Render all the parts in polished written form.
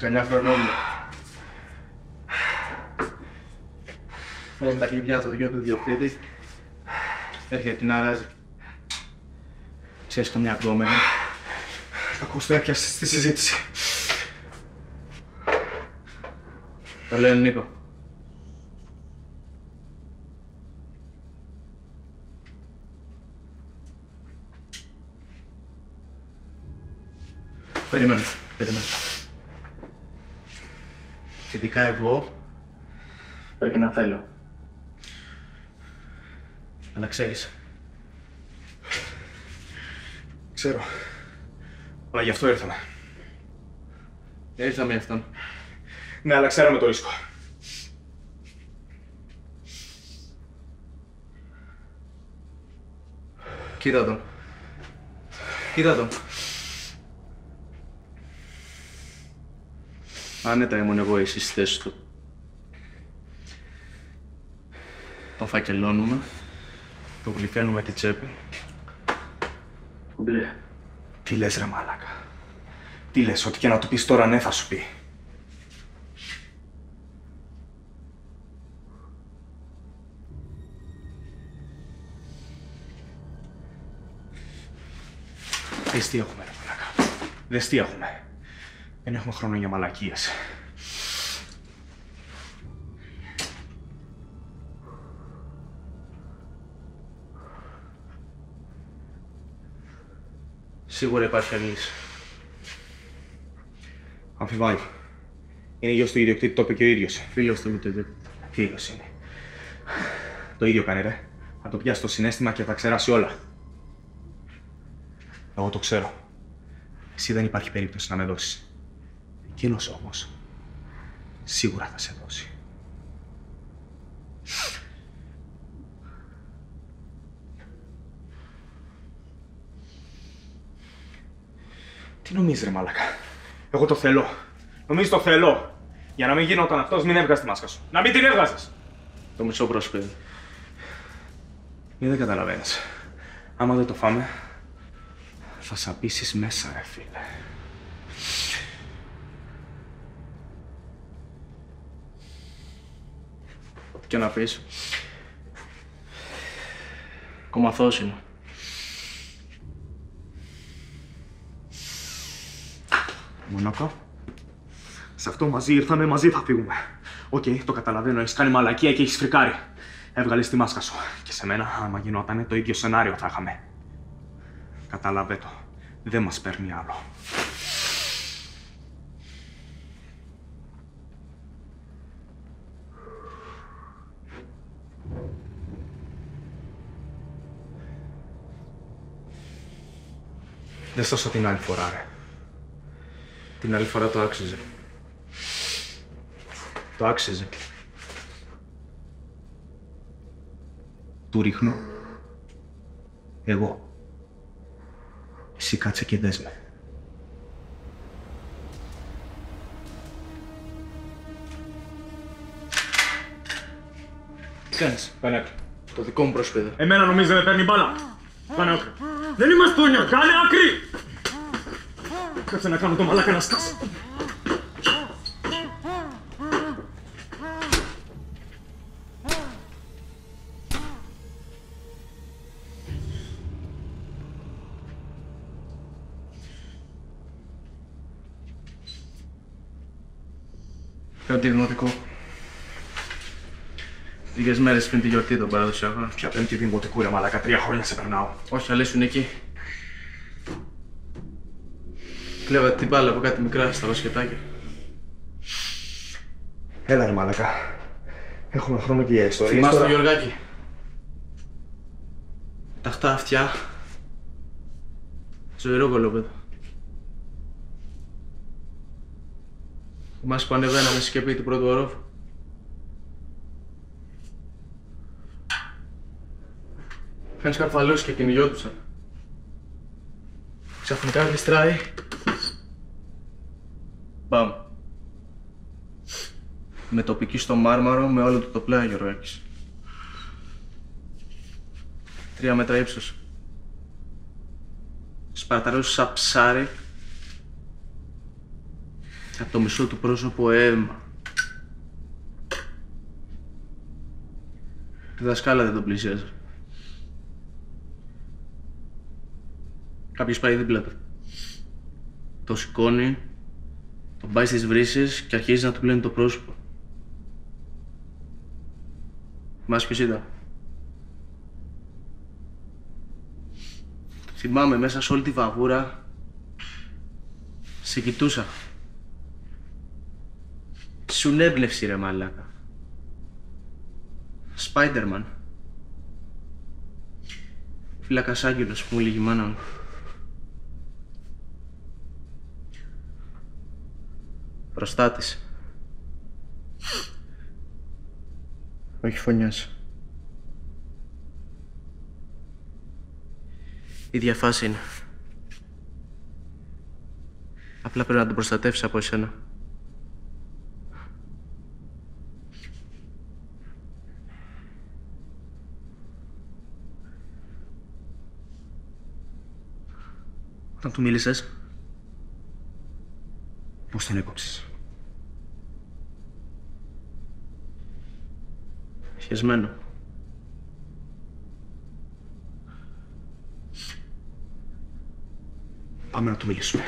19 χρονών. Φέρνει τα κλειδιά του γιο του διοκτήτη. Έρχεται την αράζει. Ξέρεις καμιά γκόμενα? Ακούστε, έπιασες στη συζήτηση. Το λένε Νίκο. Περίμενε. Ειδικά εγώ πρέπει να θέλω. Αλλά ξέρεις. Ξέρω. Αλλά γι' αυτό ήρθαμε. Ήρθαμε γι' αυτόν. Ναι, αλλά ξέραμε το ρίσκο. Κοίτα τον. Κοίτα τον. Άνετα ήμουν εγώ εσύ στη θέση του. Τον φακελώνουμε, τον γλυφαίνουμε τη τσέπη. Μπλε. Τι λες ρε μαλάκα? Τι λες, ό,τι και να του πεις τώρα ναι θα σου πει. Δες τι έχουμε ρε μαλάκα. Δες τι έχουμε. Δεν έχουμε χρόνο για μαλακίες. Σίγουρα υπάρχει άλλη λύση. Αμφιβάλλω. Είναι γιος του ιδιοκτήτη, το είπε και ο ίδιος. Φίλος του ιδιοκτήτη. Φίλος είναι. Το ίδιο κάνει ρε. Θα το πιάσει το συναίσθημα και θα ξεράσει όλα. Εγώ το ξέρω. Εσύ δεν υπάρχει περίπτωση να με δώσεις. Εκείνος όμως σίγουρα θα σε δώσει. Τι νομίζεις ρε μάλακα? Εγώ το θέλω. Νομίζεις το θέλω. Για να μην γινόταν αυτός, μην έβγαζες τη μάσκα σου. Να μην την έβγαζες. Το μισό πρόσωπο. Δεν καταλαβαίνεις. Άμα δεν το φάμε, θα σαπίσεις μέσα ρε φίλε. Ό,τι και να πεις. Κομματός είναι. Μονακό. Σε αυτό μαζί ήρθαμε, μαζί θα φύγουμε. Οκ, το καταλαβαίνω, έχεις κάνει μαλακία και έχεις φρικάρει. Έβγαλες τη μάσκα σου. Και σε μένα, άμα γινότανε, το ίδιο σενάριο θα είχαμε. Καταλαβέ το. Δεν μας παίρνει άλλο. Δεν στώσω την άλλη φορά, ρε. Την άλλη φορά το άξιζε. Το άξιζε. Του ρίχνω. Εγώ. Εσύ κάτσε και δες με. Τι κάνεις? Κάνε Το δικό μου πρόσωπο. Εμένα νομίζεις δεν με παίρνει μπάλα. Κάνε άκρη. Δεν είμαστε τόνια. Κάνε άκρη. Κάτσε να κάνω το μαλάκα να σκάσει. Πέμπτη δημοτικό. Λίγες μέρες πριν τη γιορτή των παραδοσιακών. Ποια πέμπτη δημοτικού ρε μαλάκα, 3 χρόνια σε περνάω. Όχι, αλλά ήσουν εκεί. Κλέβατε την μπάλα από κάτι μικρά στα βασκετάκια. Έλα ρε μαλάκα. Έχουμε χρόνο και για ιστορίες. Θυμάσαι τώρα. το Γιωργάκη? Ταχτά αυτιά. Ζωηρό κολόπεδο. Θυμάσαι που ανεβαίναμε στη σκεπή του πρώτου ορόφου? Φαίνεις καρφαλούς και κυνηγιόντουσαν. Ξαφνικά γλιστράει. Μπαμ. Με τοπική στο Μάρμαρο με όλο το πλάι Γιωργάκης. 3 μέτρα ύψος. Σπαρταρούσε σαν ψάρι. Από το μισό του πρόσωπο αίμα. Τη δασκάλα δεν τον πλησιάζει. Κάποιος πάει δίπλα του. Το σηκώνει, τον πάει στις βρύσες και αρχίζει να του πλένει το πρόσωπο. Θυμάσαι ποιος ήταν? Θυμάμαι μέσα σε όλη τη βαβούρα σε κοιτούσα. Σου έμπνευση ρε μαλάκα. Spider-Man. Φύλακας άγγελος που μου λέγει η μάνα μου. Προστάτης. Όχι φωνιάς. Η ίδια φάση είναι. Απλά πρέπει να τον προστατεύσεις από εσένα. Όταν του μίλησες, πώς τον έκοψες? σχεσμένο. Πάμε να του μιλήσουμε.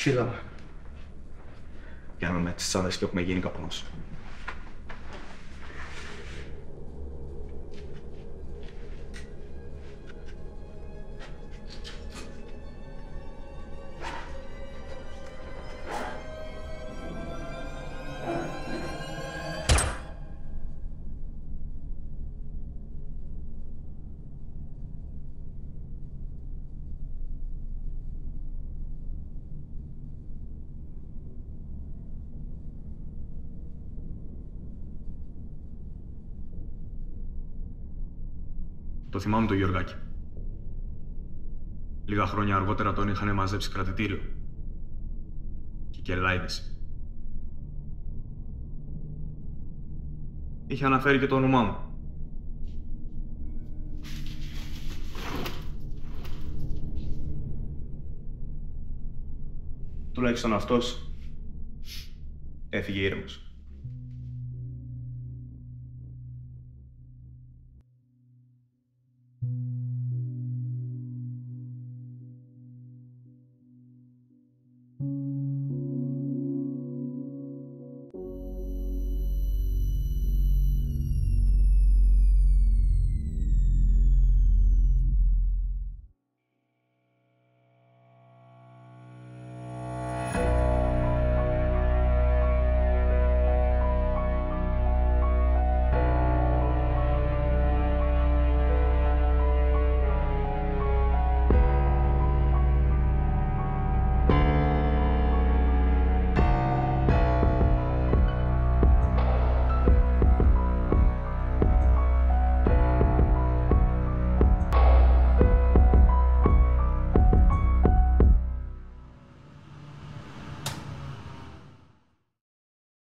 Φύγαμε. Πιάνουμε με τις τσάδες και έχουμε γίνει καπνός. Το θυμάμαι τον Γιωργάκη. Λίγα χρόνια αργότερα τον είχαν μαζέψει κρατητήριο. Και κελάιδες. Είχε αναφέρει και το όνομά μου. Τουλάχιστον αυτός έφυγε ήρεμος.